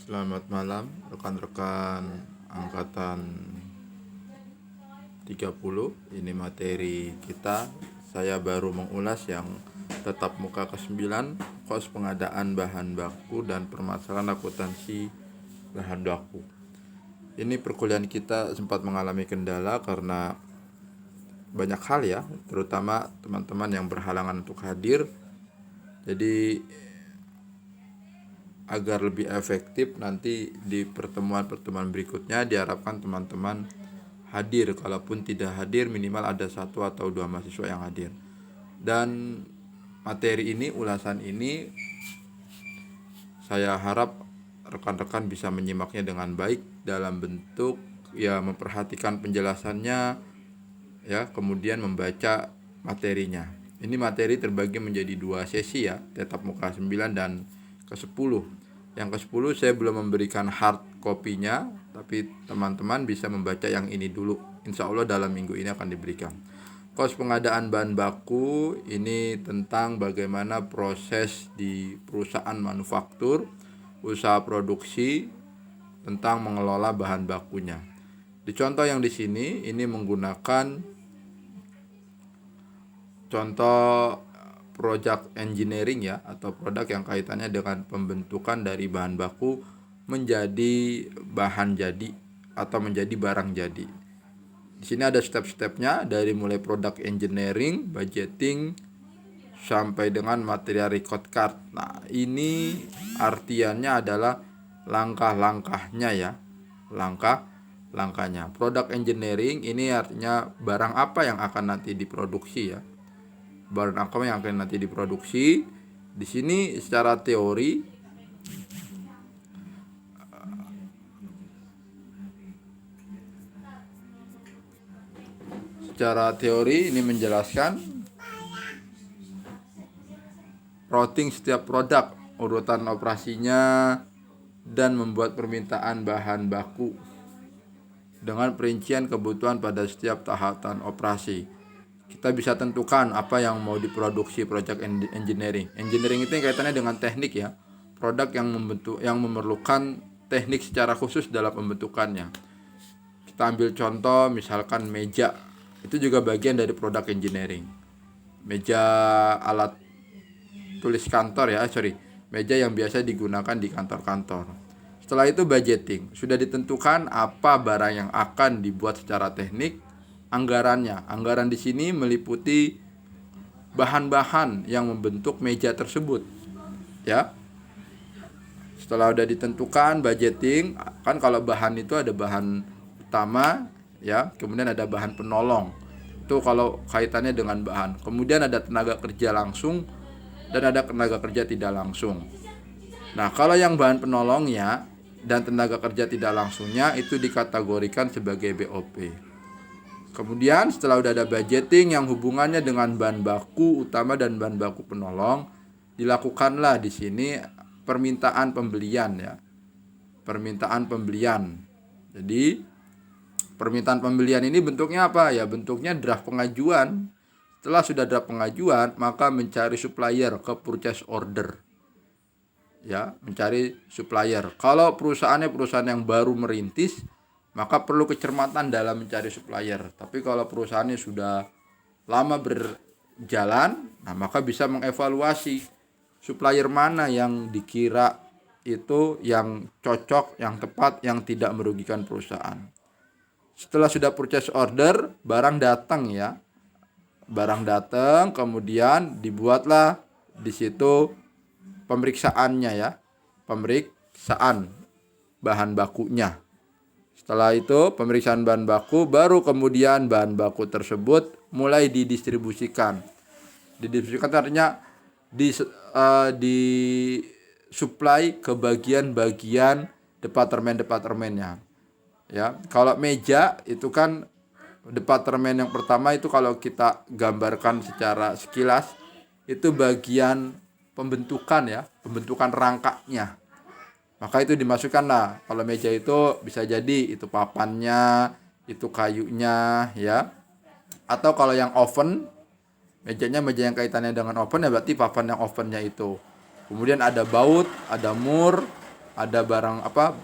Selamat malam rekan-rekan angkatan 30. Ini materi kita. Saya baru mengulas yang tetap muka ke-9, kos pengadaan bahan baku dan permasalahan akuntansi bahan baku. Ini perkuliahan kita sempat mengalami kendala karena banyak hal ya, terutama teman-teman yang berhalangan untuk hadir. Jadi agar lebih efektif nanti di pertemuan-pertemuan berikutnya diharapkan teman-teman hadir. Kalaupun tidak hadir, minimal ada 1 atau 2 mahasiswa yang hadir. Dan materi ini, ulasan ini, saya harap rekan-rekan bisa menyimaknya dengan baik dalam bentuk ya memperhatikan penjelasannya ya, kemudian membaca materinya. Ini materi terbagi menjadi 2 sesi ya, tetap muka 9 dan ke-10. Yang ke-10 saya belum memberikan hard copy-nya, tapi teman-teman bisa membaca yang ini dulu. Insya Allah dalam minggu ini akan diberikan. Kos pengadaan bahan baku ini tentang bagaimana proses di perusahaan manufaktur, usaha produksi, tentang mengelola bahan bakunya. Di contoh yang di sini ini menggunakan contoh project engineering ya, atau produk yang kaitannya dengan pembentukan dari bahan baku menjadi bahan jadi atau menjadi barang jadi. Di sini ada step-stepnya dari mulai product engineering, budgeting, sampai dengan material record card. Nah, ini artiannya adalah langkah-langkahnya ya. Langkahnya. Product engineering ini artinya barang apa yang akan nanti diproduksi ya. Barang apa yang akan nanti diproduksi. Di sini secara teori ini menjelaskan routing setiap produk, urutan operasinya, dan membuat permintaan bahan baku dengan perincian kebutuhan pada setiap tahapan operasi. Kita bisa tentukan apa yang mau diproduksi project engineering. Engineering itu kaitannya dengan teknik ya. Produk yang memerlukan teknik secara khusus dalam pembentukannya. Kita ambil contoh misalkan meja. Itu juga bagian dari produk engineering. Meja alat tulis kantor ya, meja yang biasa digunakan di kantor-kantor. Setelah itu budgeting. Sudah ditentukan apa barang yang akan dibuat secara teknik, anggarannya. Anggaran di sini meliputi bahan-bahan yang membentuk meja tersebut. Ya. Setelah sudah ditentukan budgeting, kan kalau bahan itu ada bahan utama ya, kemudian ada bahan penolong. Itu kalau kaitannya dengan bahan. Kemudian ada tenaga kerja langsung dan ada tenaga kerja tidak langsung. Nah, kalau yang bahan penolongnya dan tenaga kerja tidak langsungnya itu dikategorikan sebagai BOP. Kemudian setelah udah ada budgeting yang hubungannya dengan bahan baku utama dan bahan baku penolong, dilakukanlah di sini permintaan pembelian ya. Permintaan pembelian. Jadi permintaan pembelian ini bentuknya apa? Ya bentuknya draft pengajuan. Setelah sudah draft pengajuan, maka mencari supplier ke purchase order. Ya, mencari supplier. Kalau perusahaannya perusahaan yang baru merintis, maka perlu kecermatan dalam mencari supplier. Tapi kalau perusahaannya sudah lama berjalan, nah maka bisa mengevaluasi supplier mana yang dikira itu yang cocok, yang tepat, yang tidak merugikan perusahaan. Setelah sudah purchase order, barang datang ya. Barang datang, kemudian dibuatlah di situ pemeriksaannya ya. Pemeriksaan bahan bakunya. Setelah itu pemeriksaan bahan baku, baru kemudian bahan baku tersebut mulai didistribusikan. Didistribusikan artinya disuplai ke bagian-bagian departemen-departemennya. Ya, kalau meja itu kan departemen yang pertama itu kalau kita gambarkan secara sekilas itu bagian pembentukan ya, pembentukan rangkanya. Maka itu dimasukkan lah. Kalau meja itu bisa jadi itu papannya, itu kayunya ya. Atau kalau yang oven, meja yang kaitannya dengan oven ya berarti papan yang ovennya itu. Kemudian ada baut, ada mur, ada barang apa,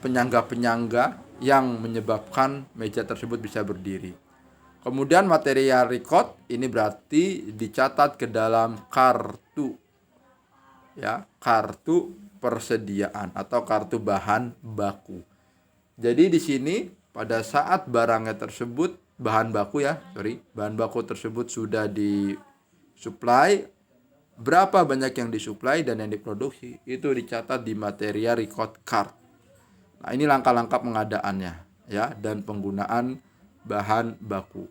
penyangga-penyangga yang menyebabkan meja tersebut bisa berdiri. Kemudian material record ini berarti dicatat ke dalam kartu, ya, kartu persediaan atau kartu bahan baku. Jadi di sini pada saat barangnya tersebut, bahan baku tersebut sudah disuplai, berapa banyak yang disuplai dan yang diproduksi itu dicatat di material record card. Nah, ini langkah-langkah pengadaannya, ya, dan penggunaan bahan baku.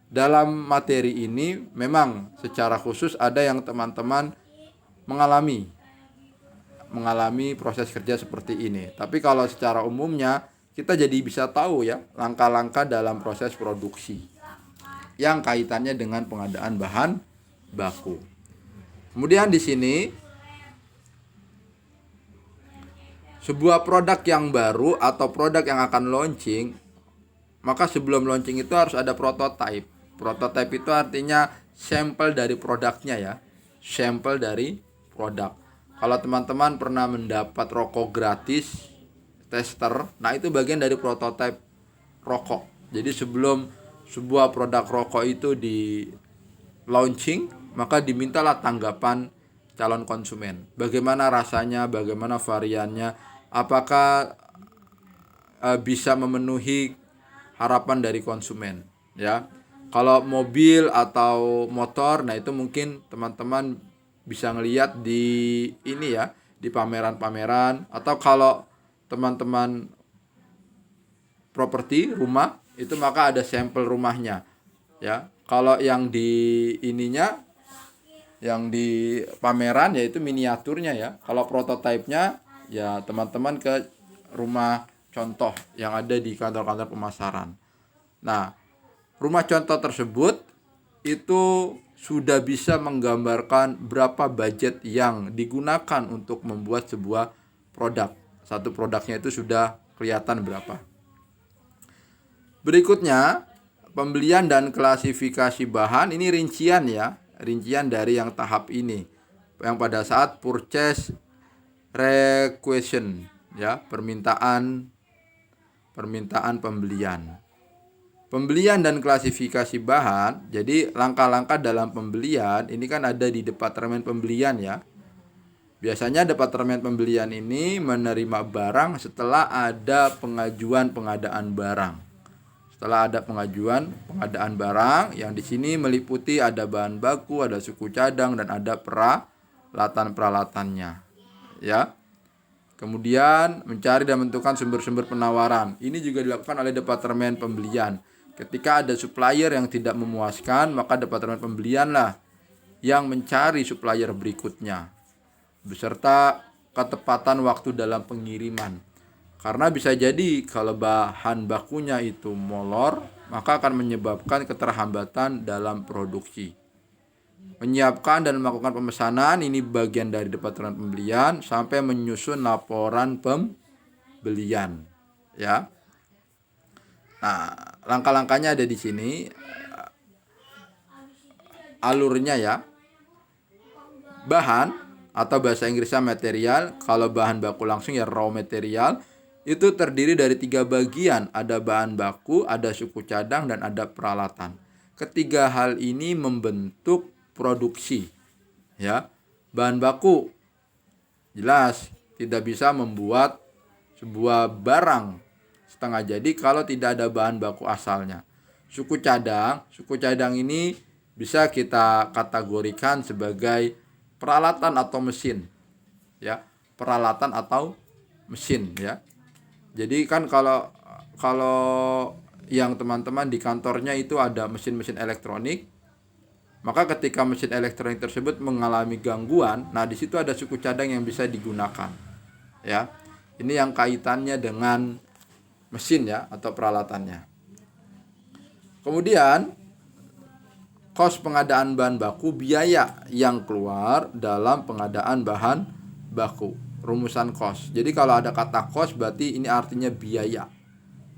Dalam materi ini memang secara khusus ada yang teman-teman mengalami proses kerja seperti ini. Tapi kalau secara umumnya kita jadi bisa tahu, ya, langkah-langkah dalam proses produksi yang kaitannya dengan pengadaan bahan baku. Kemudian di sini sebuah produk yang baru atau produk yang akan launching, maka sebelum launching itu harus ada prototype. Prototype itu artinya sampel dari produknya, ya. Sampel dari produk. Kalau teman-teman pernah mendapat rokok gratis, tester, nah itu bagian dari prototype rokok. Jadi sebelum sebuah produk rokok itu di launching, maka dimintalah tanggapan calon konsumen. Bagaimana rasanya, bagaimana variannya, apakah bisa memenuhi harapan dari konsumen, ya. Kalau mobil atau motor, nah itu mungkin teman-teman bisa ngelihat di ini, ya, di pameran-pameran, atau kalau teman-teman properti rumah itu maka ada sampel rumahnya, ya. Kalau yang di ininya, yang di pameran yaitu miniaturnya, ya. Kalau prototipenya, ya, teman-teman ke rumah contoh yang ada di kantor-kantor pemasaran. Nah, rumah contoh tersebut itu sudah bisa menggambarkan berapa budget yang digunakan untuk membuat sebuah produk. Satu produknya itu sudah kelihatan berapa. Berikutnya, pembelian dan klasifikasi bahan, ini rincian, ya. Rincian dari yang tahap ini. Yang pada saat purchase requisition, ya, permintaan pembelian. Pembelian dan klasifikasi bahan. Jadi langkah-langkah dalam pembelian ini kan ada di departemen pembelian, ya. Biasanya departemen pembelian ini menerima barang setelah ada pengajuan pengadaan barang. Setelah ada pengajuan pengadaan barang yang di sini meliputi ada bahan baku, ada suku cadang, dan ada peralatan-peralatannya, ya. Kemudian mencari dan menentukan sumber-sumber penawaran. Ini juga dilakukan oleh departemen pembelian. Ketika ada supplier yang tidak memuaskan, maka departemen pembelianlah yang mencari supplier berikutnya, beserta ketepatan waktu dalam pengiriman. Karena bisa jadi kalau bahan bakunya itu molor, maka akan menyebabkan keterhambatan dalam produksi. Menyiapkan dan melakukan pemesanan, ini bagian dari departemen pembelian, sampai menyusun laporan pembelian, ya. Nah, langkah-langkahnya ada di sini. Alurnya, ya. Bahan atau bahasa Inggrisnya material, kalau bahan baku langsung ya raw material, itu terdiri dari 3 bagian. Ada bahan baku, ada suku cadang, dan ada peralatan. Ketiga hal ini membentuk produksi, ya. Bahan baku jelas tidak bisa membuat sebuah barang setengah jadi kalau tidak ada bahan baku asalnya. Suku cadang ini bisa kita kategorikan sebagai peralatan atau mesin, ya. Peralatan atau mesin, ya. Jadi kan kalau yang teman-teman di kantornya itu ada mesin-mesin elektronik, maka ketika mesin elektronik tersebut mengalami gangguan, nah di situ ada suku cadang yang bisa digunakan, ya. Ini yang kaitannya dengan mesin, ya, atau peralatannya. Kemudian kos pengadaan bahan baku, biaya yang keluar dalam pengadaan bahan baku. Rumusan kos. Jadi kalau ada kata kos berarti ini artinya biaya.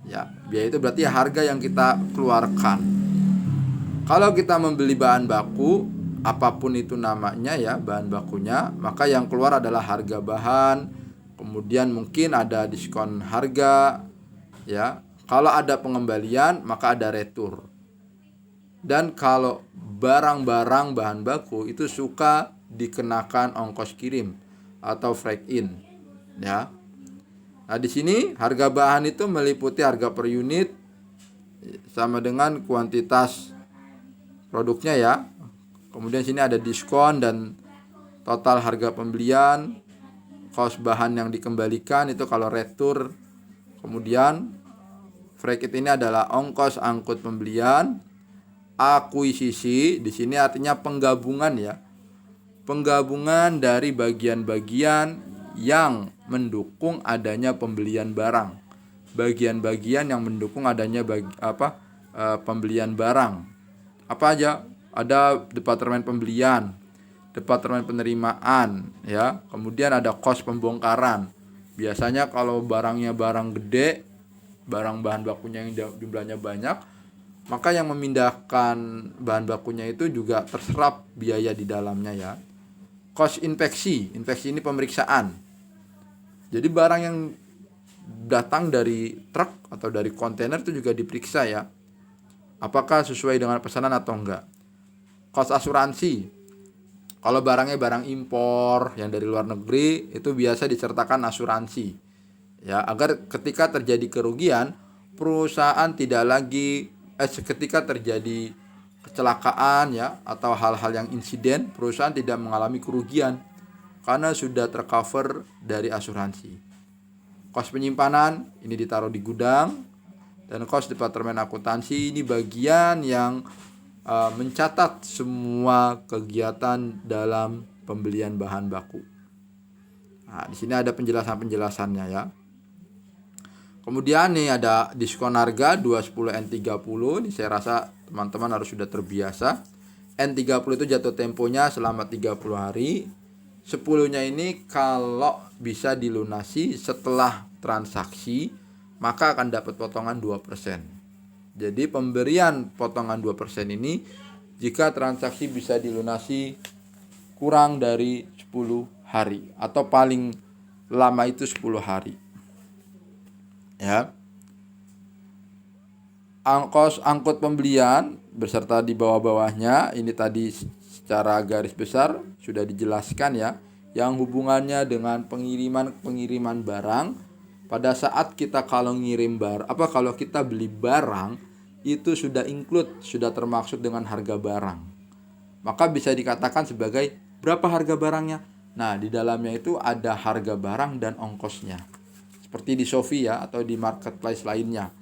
Ya, biaya itu berarti harga yang kita keluarkan. Kalau kita membeli bahan baku, apapun itu namanya, ya, bahan bakunya, maka yang keluar adalah harga bahan, Kemudian mungkin ada diskon harga, ya. Kalau ada pengembalian maka ada retur. Dan kalau barang-barang bahan baku itu suka dikenakan ongkos kirim atau freight in, ya. Nah, di sini harga bahan itu meliputi harga per unit sama dengan kuantitas produknya, ya. Kemudian sini ada diskon dan total harga pembelian, kos bahan yang dikembalikan itu kalau retur. Kemudian freight ini adalah ongkos angkut pembelian. Akuisisi di sini artinya penggabungan, ya. Penggabungan dari bagian-bagian yang mendukung adanya pembelian barang. Bagian-bagian yang mendukung adanya pembelian barang. Apa aja? Ada departemen pembelian, departemen penerimaan, ya. Kemudian ada kos pembongkaran. Biasanya kalau barangnya barang gede, barang bahan bakunya yang jumlahnya banyak, maka yang memindahkan bahan bakunya itu juga terserap biaya di dalamnya, ya. Kos inspeksi ini pemeriksaan. Jadi barang yang datang dari truk atau dari kontainer itu juga diperiksa, ya. Apakah sesuai dengan pesanan atau enggak. Kos asuransi. Kalau barangnya barang impor yang dari luar negeri itu biasa disertakan asuransi, ya, agar ketika terjadi kerugian perusahaan tidak lagi ketika terjadi kecelakaan, ya, atau hal-hal yang insiden, perusahaan tidak mengalami kerugian karena sudah tercover dari asuransi. Kos penyimpanan ini ditaruh di gudang, dan kos departemen akuntansi ini bagian yang mencatat semua kegiatan dalam pembelian bahan baku. Nah, di sini ada penjelasannya, ya. Kemudian nih ada diskon harga 210 N30. Ini saya rasa teman-teman harus sudah terbiasa. N30 itu jatuh temponya selama 30 hari. 10-nya ini kalau bisa dilunasi setelah transaksi, maka akan dapat potongan 2%. Jadi pemberian potongan 2% ini jika transaksi bisa dilunasi kurang dari 10 hari atau paling lama itu 10 hari. Ya. Ongkos angkut pembelian beserta di bawah-bawahnya ini tadi secara garis besar sudah dijelaskan, ya, yang hubungannya dengan pengiriman barang. Pada saat kita kalau kalau kita beli barang itu sudah include, sudah termaksud dengan harga barang. Maka bisa dikatakan sebagai berapa harga barangnya? Nah, di dalamnya itu ada harga barang dan ongkosnya. Seperti di Shopee, ya, atau di marketplace lainnya.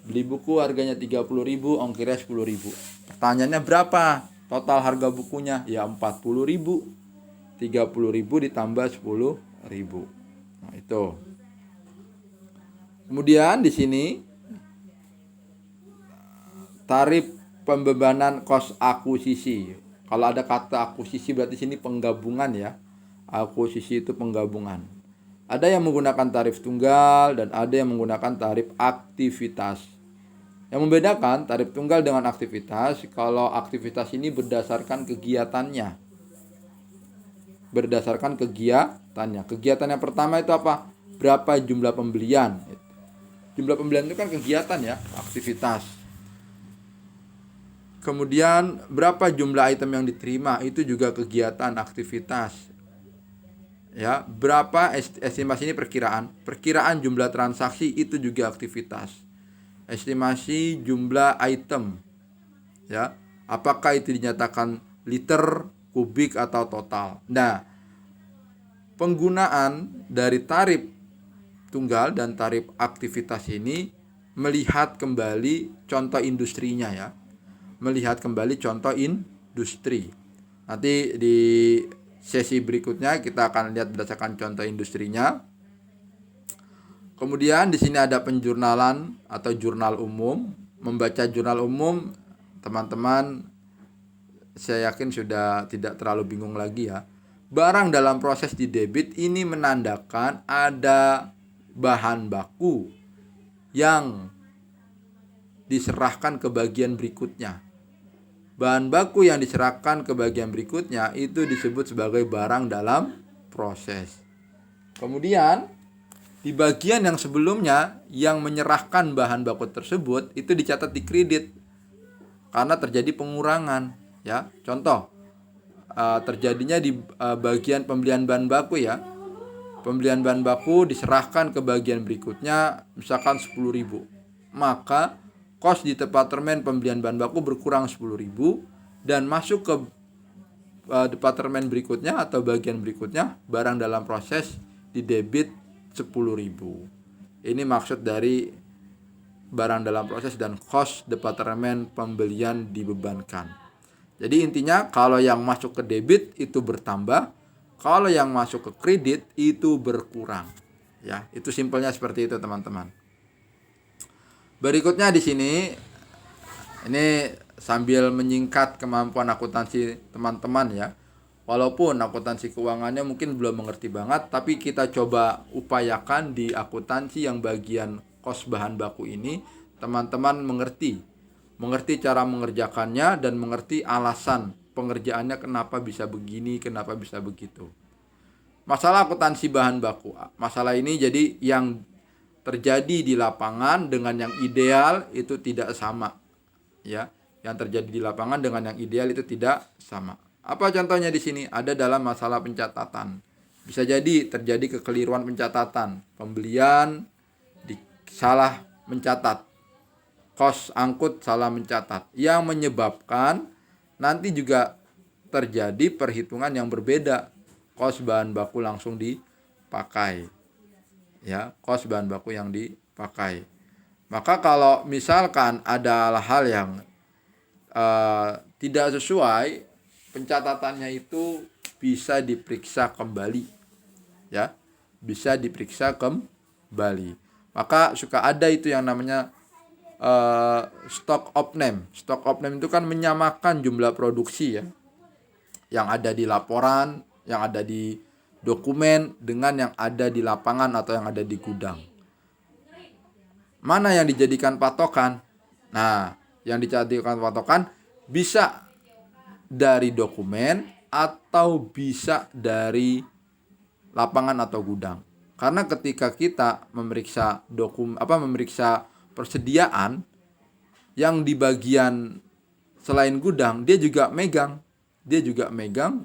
Beli buku harganya 30.000, ongkirnya 10.000. Pertanyaannya berapa total harga bukunya? Ya 40.000. 30.000 ditambah 10.000. Nah, itu. Kemudian di sini tarif pembebanan kos akuisisi. Kalau ada kata akuisisi berarti sini penggabungan, ya. Akuisisi itu penggabungan. Ada yang menggunakan tarif tunggal dan ada yang menggunakan tarif aktivitas. Yang membedakan tarif tunggal dengan aktivitas, kalau aktivitas ini berdasarkan kegiatannya. Kegiatan yang pertama itu apa? Berapa jumlah pembelian? Jumlah pembelian itu kan kegiatan, ya, aktivitas. Kemudian berapa jumlah item yang diterima, itu juga kegiatan, aktivitas. Ya, berapa estimasi ini perkiraan jumlah transaksi itu juga aktivitas. Estimasi jumlah item, ya, apakah itu dinyatakan liter, kubik atau total. Nah, penggunaan dari tarif tunggal dan tarif aktivitas ini melihat kembali contoh industrinya, ya. Melihat kembali contoh industri. Nanti di sesi berikutnya kita akan lihat berdasarkan contoh industrinya. Kemudian di sini ada penjurnalan atau jurnal umum. Membaca jurnal umum, teman-teman saya yakin sudah tidak terlalu bingung lagi, ya. Barang dalam proses di debit ini menandakan ada bahan baku yang diserahkan ke bagian berikutnya. Bahan baku yang diserahkan ke bagian berikutnya itu disebut sebagai barang dalam proses. Kemudian di bagian yang sebelumnya yang menyerahkan bahan baku tersebut itu dicatat di kredit karena terjadi pengurangan, ya. Contoh, terjadinya di bagian pembelian bahan baku, ya. Pembelian bahan baku diserahkan ke bagian berikutnya, misalkan 10.000. Maka kos di departemen pembelian bahan baku berkurang 10.000 dan masuk ke departemen berikutnya atau bagian berikutnya barang dalam proses di debit 10.000. Ini maksud dari barang dalam proses dan kos departemen pembelian dibebankan. Jadi intinya kalau yang masuk ke debit itu bertambah, kalau yang masuk ke kredit itu berkurang. Ya, itu simpelnya seperti itu, teman-teman. Berikutnya di sini ini sambil menyingkat kemampuan akuntansi teman-teman, ya. Walaupun akuntansi keuangannya mungkin belum mengerti banget, tapi kita coba upayakan di akuntansi yang bagian kos bahan baku ini, teman-teman mengerti cara mengerjakannya dan mengerti alasan pengerjaannya kenapa bisa begini, kenapa bisa begitu. Masalah akuntansi bahan baku, masalah ini jadi yang terjadi di lapangan dengan yang ideal itu tidak sama, ya. Yang terjadi di lapangan dengan yang ideal itu tidak sama. Apa contohnya di sini? Ada dalam masalah pencatatan. Bisa jadi terjadi kekeliruan pencatatan. Pembelian salah mencatat. Kos angkut salah mencatat. Yang menyebabkan nanti juga terjadi perhitungan yang berbeda. Kos bahan baku langsung dipakai. Ya, kos bahan baku yang dipakai. Maka kalau misalkan ada hal yang tidak sesuai, pencatatannya itu bisa diperiksa kembali, ya, bisa diperiksa kembali. Maka suka ada itu yang namanya stock of name. Stock of name itu kan menyamakan jumlah produksi, ya, yang ada di laporan, yang ada di dokumen dengan yang ada di lapangan atau yang ada di gudang. Mana yang dijadikan patokan? Nah, yang dijadikan patokan bisa dari dokumen atau bisa dari lapangan atau gudang. Karena ketika kita memeriksa memeriksa persediaan, yang di bagian selain gudang dia juga megang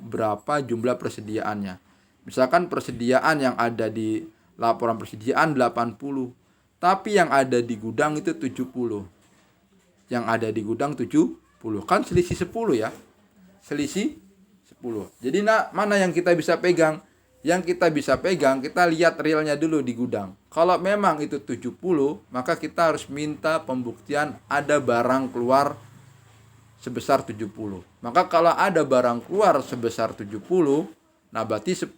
berapa jumlah persediaannya. Misalkan persediaan yang ada di laporan persediaan 80, tapi yang ada di gudang itu 70. Yang ada di gudang 70. Kan selisih 10, ya. Selisih 10. Jadi mana yang kita bisa pegang? Yang kita bisa pegang, kita lihat realnya dulu di gudang. Kalau memang itu 70, maka kita harus minta pembuktian ada barang keluar sebesar 70. Maka kalau ada barang keluar sebesar 70, nah berarti 10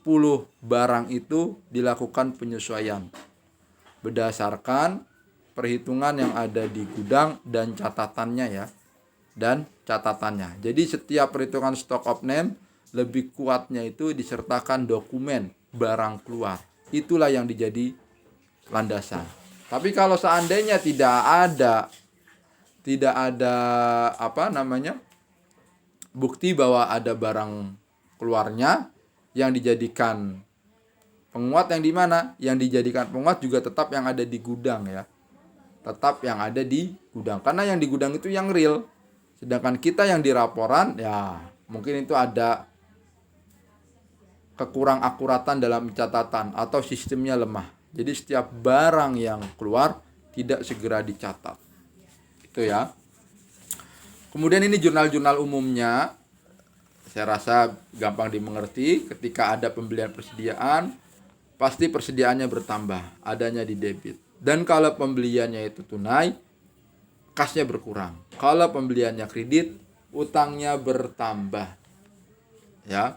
barang itu dilakukan penyesuaian berdasarkan perhitungan yang ada di gudang dan catatannya, ya. Jadi setiap perhitungan stock of name lebih kuatnya itu disertakan dokumen barang keluar. Itulah yang dijadi landasan. Tapi kalau seandainya tidak ada bukti bahwa ada barang keluarnya, yang dijadikan penguat yang di mana? Yang dijadikan penguat juga tetap yang ada di gudang, ya. Tetap yang ada di gudang. Karena yang di gudang itu yang real. Sedangkan kita yang di laporan, ya mungkin itu ada kekurang akuratan dalam catatan atau sistemnya lemah. Jadi setiap barang yang keluar tidak segera dicatat. Itu, ya. Kemudian ini jurnal-jurnal umumnya. Saya rasa gampang dimengerti. Ketika ada pembelian persediaan, pasti persediaannya bertambah, adanya di debit. Dan kalau pembeliannya itu tunai, kasnya berkurang. Kalau pembeliannya kredit, utangnya bertambah. Ya.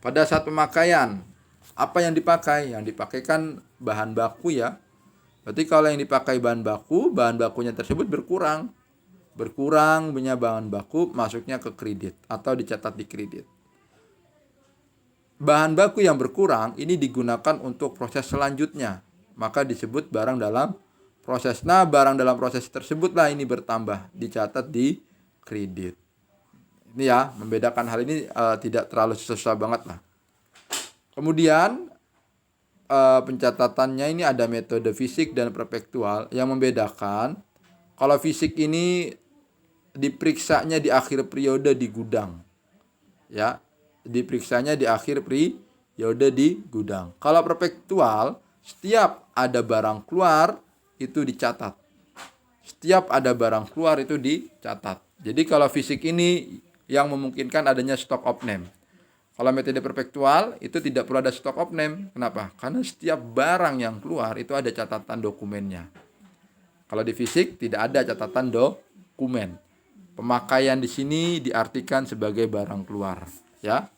Pada saat pemakaian, apa yang dipakai? Yang dipakai kan bahan baku, ya. Berarti kalau yang dipakai bahan bakunya tersebut berkurang. Berkurang punya bahan baku, masuknya ke kredit atau dicatat di kredit. Bahan baku yang berkurang ini digunakan untuk proses selanjutnya, maka disebut barang dalam proses. Nah, barang dalam proses tersebutlah ini bertambah, dicatat di kredit. Ini, ya, membedakan hal ini tidak terlalu susah banget lah. Kemudian pencatatannya ini ada metode fisik dan perpektual. Yang membedakan, kalau fisik ini diperiksanya di akhir periode di gudang. Ya, diperiksanya di akhir periode di gudang. Kalau perpektual, setiap ada barang keluar itu dicatat. Setiap ada barang keluar itu dicatat. Jadi kalau fisik ini yang memungkinkan adanya stock of name. Kalau metode perpektual itu tidak perlu ada stock of name. Kenapa? Karena setiap barang yang keluar itu ada catatan dokumennya. Kalau di fisik tidak ada catatan dokumen. Pemakaian di sini diartikan sebagai barang keluar, ya.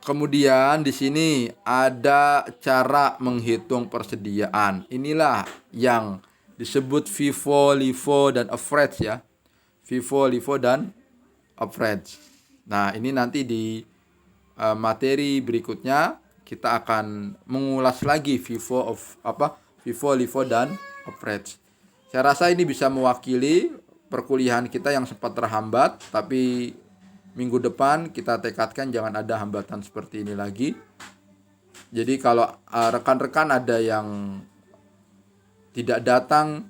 Kemudian di sini ada cara menghitung persediaan. Inilah yang disebut FIFO, LIFO, dan average, ya. FIFO, LIFO, dan average. Nah, ini nanti di materi berikutnya kita akan mengulas lagi FIFO, LIFO, dan average. Saya rasa ini bisa mewakili perkuliahan kita yang sempat terhambat, tapi minggu depan kita tekadkan jangan ada hambatan seperti ini lagi. Jadi kalau rekan-rekan ada yang tidak datang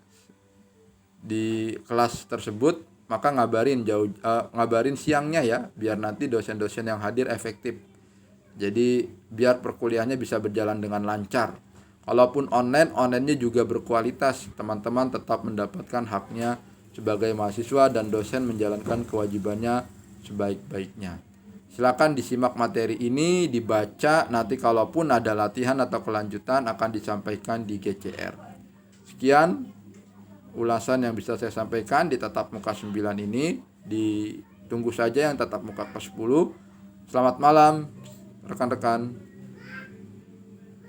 di kelas tersebut, maka ngabarin siangnya ya, biar nanti dosen-dosen yang hadir efektif. Jadi biar perkuliahannya bisa berjalan dengan lancar. Kalaupun onlinenya juga berkualitas. Teman-teman tetap mendapatkan haknya sebagai mahasiswa dan dosen menjalankan kewajibannya sebaik-baiknya. Silakan disimak materi ini, dibaca, nanti kalaupun ada latihan atau kelanjutan akan disampaikan di GCR. Sekian ulasan yang bisa saya sampaikan di tatap muka 9 ini. Ditunggu saja yang tatap muka ke 10. Selamat malam rekan-rekan.